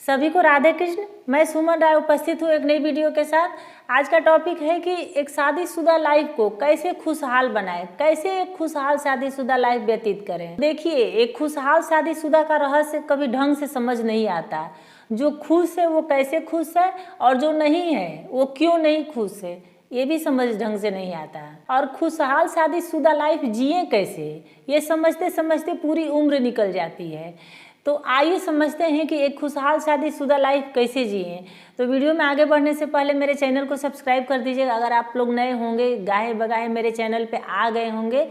सभी को राधे कृष्ण। मैं सुमन राय उपस्थित हूँ एक नई वीडियो के साथ। आज का टॉपिक है कि एक शादीशुदा लाइफ को कैसे खुशहाल बनाएं, कैसे एक खुशहाल शादीशुदा लाइफ व्यतीत करें। देखिए, एक खुशहाल शादीशुदा का रहस्य कभी ढंग से समझ नहीं आता। जो खुश है वो कैसे खुश है और जो नहीं है वो क्यों नहीं खुश है, ये भी समझ ढंग से नहीं आता। और खुशहाल शादीशुदा लाइफ जिए कैसे, ये समझते समझते पूरी उम्र निकल जाती है। तो आइए समझते हैं कि एक खुशहाल शादीशुदा लाइफ कैसे जिए। तो वीडियो में आगे बढ़ने से पहले मेरे चैनल को सब्सक्राइब कर दीजिएगा। अगर आप लोग नए होंगे, गाहे बगाहे मेरे चैनल पे आ गए होंगे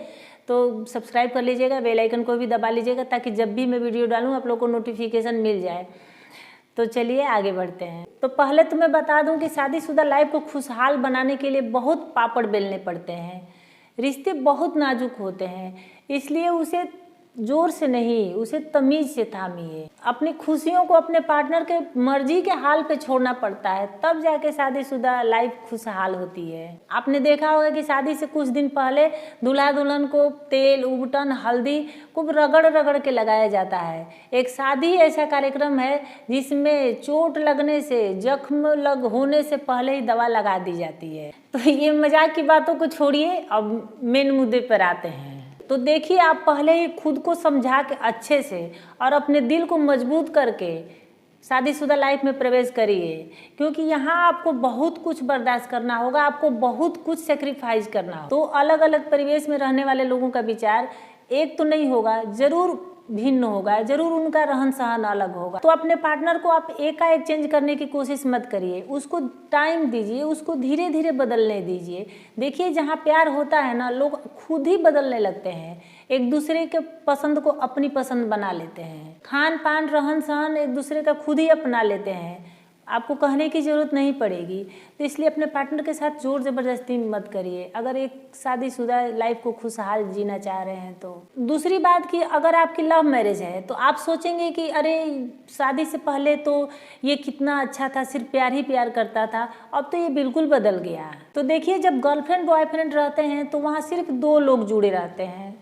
तो सब्सक्राइब कर लीजिएगा, बेल आइकन को भी दबा लीजिएगा ताकि जब भी मैं वीडियो डालूँ आप लोग को नोटिफिकेशन मिल जाए। तो चलिए आगे बढ़ते हैं। तो पहले तो मैं बता दूं कि शादीशुदा लाइफ को खुशहाल बनाने के लिए बहुत पापड़ बेलने पड़ते हैं। रिश्ते बहुत नाजुक होते हैं, इसलिए उसे जोर से नहीं, उसे तमीज से थामिए। अपनी खुशियों को अपने पार्टनर के मर्जी के हाल पे छोड़ना पड़ता है, तब जाके शादीशुदा लाइफ खुशहाल होती है। आपने देखा होगा कि शादी से कुछ दिन पहले दूल्हा दुल्हन को तेल, उबटन, हल्दी खूब रगड़ रगड़ के लगाया जाता है। एक शादी ऐसा कार्यक्रम है जिसमें चोट लगने से, जख्म लग होने से पहले ही दवा लगा दी जाती है। तो ये मजाक की बातों को छोड़िए, अब मेन मुद्दे पर आते हैं। तो देखिए, आप पहले ही खुद को समझा के अच्छे से और अपने दिल को मजबूत करके शादीशुदा लाइफ में प्रवेश करिए, क्योंकि यहाँ आपको बहुत कुछ बर्दाश्त करना होगा, आपको बहुत कुछ सेक्रीफाइस करना होगा। तो अलग अलग परिवेश में रहने वाले लोगों का विचार एक तो नहीं होगा, जरूर भिन्न होगा, जरूर उनका रहन सहन अलग होगा। तो अपने पार्टनर को आप एकाएक चेंज करने की कोशिश मत करिए, उसको टाइम दीजिए, उसको धीरे धीरे बदलने दीजिए। देखिए, जहाँ प्यार होता है ना, लोग खुद ही बदलने लगते हैं, एक दूसरे के पसंद को अपनी पसंद बना लेते हैं। खान पान, रहन सहन एक दूसरे का खुद ही अपना लेते हैं, आपको कहने की ज़रूरत नहीं पड़ेगी। तो इसलिए अपने पार्टनर के साथ जोर ज़बरदस्ती मत करिए, अगर एक शादीशुदा लाइफ को खुशहाल जीना चाह रहे हैं तो। दूसरी बात कि अगर आपकी लव मैरिज है तो आप सोचेंगे कि अरे शादी से पहले तो ये कितना अच्छा था, सिर्फ प्यार ही प्यार करता था, अब तो ये बिल्कुल बदल गया। तो देखिए, जब गर्लफ्रेंड बॉयफ्रेंड रहते हैं तो वहाँ सिर्फ दो लोग जुड़े रहते हैं,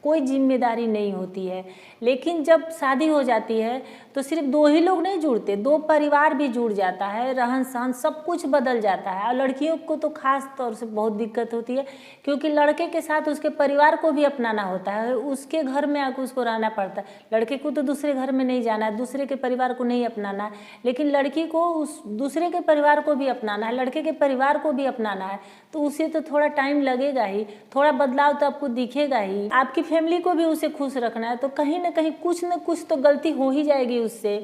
कोई जिम्मेदारी नहीं होती है। लेकिन जब शादी हो जाती है तो सिर्फ दो ही लोग नहीं जुड़ते, दो परिवार भी जुड़ जाता है, रहन सहन सब कुछ बदल जाता है। और लड़कियों को तो खास तौर से बहुत दिक्कत होती है, क्योंकि लड़के के साथ उसके परिवार को भी अपनाना होता है, उसके घर में आकर उसको रहना पड़ता है। लड़के को तो दूसरे घर में नहीं जाना है, दूसरे के परिवार को नहीं अपनाना है, लेकिन लड़की को उस दूसरे के परिवार को भी अपनाना है, लड़के के परिवार को भी अपनाना है। तो उसे तो थोड़ा टाइम लगेगा ही, थोड़ा बदलाव तो आपको दिखेगा ही। आपकी फैमिली को भी उसे खुश रखना है, तो कहीं ना कहीं कुछ न कुछ तो गलती हो ही जाएगी उससे।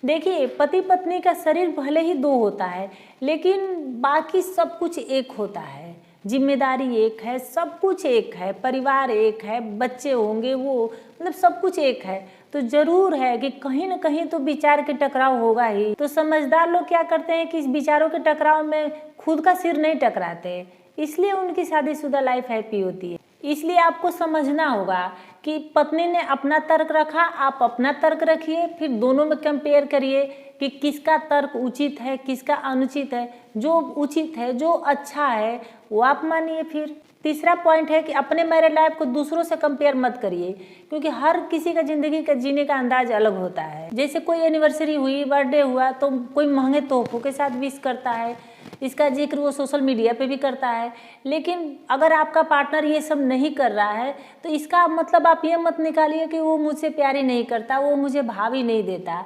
देखिए, पति पत्नी का शरीर भले ही दो होता है, लेकिन बाकी सब कुछ एक होता है। जिम्मेदारी एक है, सब कुछ एक है, परिवार एक है, बच्चे होंगे, वो मतलब सब कुछ एक है। तो जरूर है कि कहीं ना कहीं तो विचार के टकराव होगा ही। तो समझदार लोग क्या करते हैं कि इस विचारों के टकराव में खुद का सिर नहीं टकराते, इसलिए उनकी शादीशुदा लाइफ हैप्पी होती है। इसलिए आपको समझना होगा कि पत्नी ने अपना तर्क रखा, आप अपना तर्क रखिए, फिर दोनों में कंपेयर करिए कि किसका तर्क उचित है, किसका अनुचित है। जो उचित है, जो अच्छा है, वो आप मानिए। फिर तीसरा पॉइंट है कि अपने मैरिड लाइफ को दूसरों से कंपेयर मत करिए, क्योंकि हर किसी का जिंदगी का जीने का अंदाज अलग होता है। जैसे कोई एनिवर्सरी हुई, बर्थडे हुआ, तो कोई महंगे तोहफों के साथ विश करता है, इसका जिक्र वो सोशल मीडिया पे भी करता है। लेकिन अगर आपका पार्टनर ये सब नहीं कर रहा है तो इसका मतलब आप ये मत निकालिए कि वो मुझसे प्यार ही नहीं करता, वो मुझे भाव ही नहीं देता।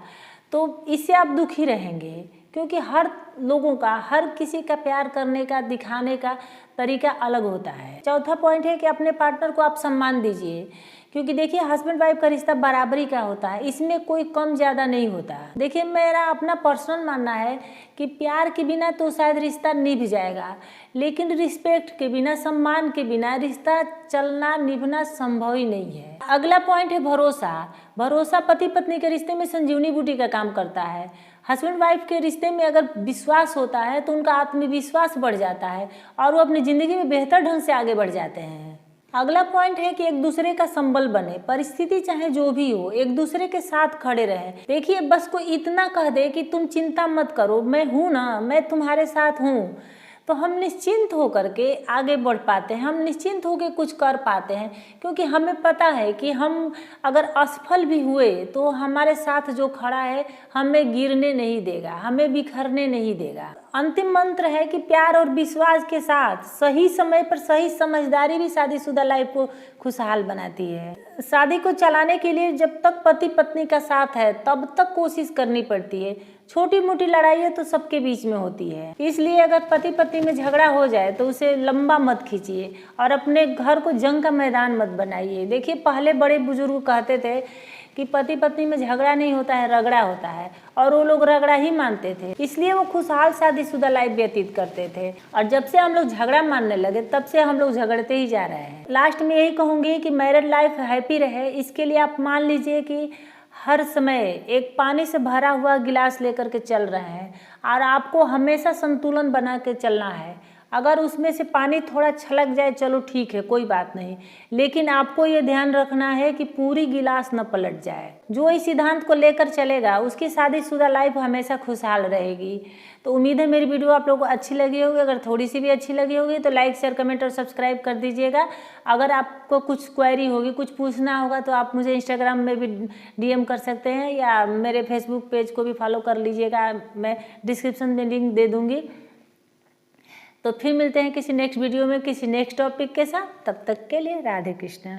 तो इससे आप दुखी रहेंगे, क्योंकि हर लोगों का, हर किसी का प्यार करने का, दिखाने का तरीका अलग होता है। चौथा पॉइंट है कि अपने पार्टनर को आप सम्मान दीजिए, क्योंकि देखिए, हस्बैंड वाइफ का रिश्ता बराबरी का होता है, इसमें कोई कम ज़्यादा नहीं होता। देखिए, मेरा अपना पर्सनल मानना है कि प्यार के बिना तो शायद रिश्ता निभ जाएगा, लेकिन रिस्पेक्ट के बिना, सम्मान के बिना रिश्ता चलना निभना संभव ही नहीं है। अगला पॉइंट है भरोसा। भरोसा पति पत्नी के रिश्ते में संजीवनी बूटी का काम करता है। हस्बैंड वाइफ के रिश्ते में अगर विश्वास होता है तो उनका आत्मविश्वास बढ़ जाता है और वो अपनी ज़िंदगी में बेहतर ढंग से आगे बढ़ जाते हैं। अगला पॉइंट है कि एक दूसरे का संबल बने, परिस्थिति चाहे जो भी हो, एक दूसरे के साथ खड़े रहे। देखिए, बस कोई इतना कह दे कि तुम चिंता मत करो, मैं हूँ ना, मैं तुम्हारे साथ हूँ, तो हम निश्चिंत होकर के आगे बढ़ पाते हैं, हम निश्चिंत होकर कुछ कर पाते हैं, क्योंकि हमें पता है कि हम अगर असफल भी हुए तो हमारे साथ जो खड़ा है हमें गिरने नहीं देगा, हमें बिखरने नहीं देगा। अंतिम मंत्र है कि प्यार और विश्वास के साथ सही समय पर सही समझदारी भी शादीशुदा लाइफ को खुशहाल बनाती है। शादी को चलाने के लिए जब तक पति पत्नी का साथ है तब तक कोशिश करनी पड़ती है। छोटी मोटी लड़ाइयाँ तो सबके बीच में होती है, इसलिए अगर पति पत्नी में झगड़ा हो जाए तो उसे लंबा मत खींचिए और अपने घर को जंग का मैदान मत बनाइए। देखिए, पहले बड़े बुजुर्ग कहते थे कि पति पत्नी में झगड़ा नहीं होता है, रगड़ा होता है, और वो लोग रगड़ा ही मानते थे, इसलिए वो खुशहाल शादीशुदा लाइफ व्यतीत करते थे। और जब से हम लोग झगड़ा मानने लगे तब से हम लोग झगड़ते ही जा रहे हैं। लास्ट में यही कहूँगी कि मैरिड लाइफ हैप्पी रहे, इसके लिए आप मान लीजिए कि हर समय एक पानी से भरा हुआ गिलास लेकर के चल रहे हैं और आपको हमेशा संतुलन बना के चलना है। अगर उसमें से पानी थोड़ा छलक जाए चलो ठीक है, कोई बात नहीं, लेकिन आपको ये ध्यान रखना है कि पूरी गिलास न पलट जाए। जो इस सिद्धांत को लेकर चलेगा उसकी शादीशुदा लाइफ हमेशा खुशहाल रहेगी। तो उम्मीद है मेरी वीडियो आप लोगों को अच्छी लगी होगी। अगर थोड़ी सी भी अच्छी लगी होगी तो लाइक शेयर कमेंट और सब्सक्राइब कर दीजिएगा। अगर आपको कुछ क्वेरी होगी, कुछ पूछना होगा तो आप मुझे इंस्टाग्राम में भी DM कर सकते हैं या मेरे फेसबुक पेज को भी फॉलो कर लीजिएगा, मैं डिस्क्रिप्शन में लिंक दे दूँगी। तो फिर मिलते हैं किसी नेक्स्ट वीडियो में किसी नेक्स्ट टॉपिक के साथ, तब तक के लिए राधे कृष्ण।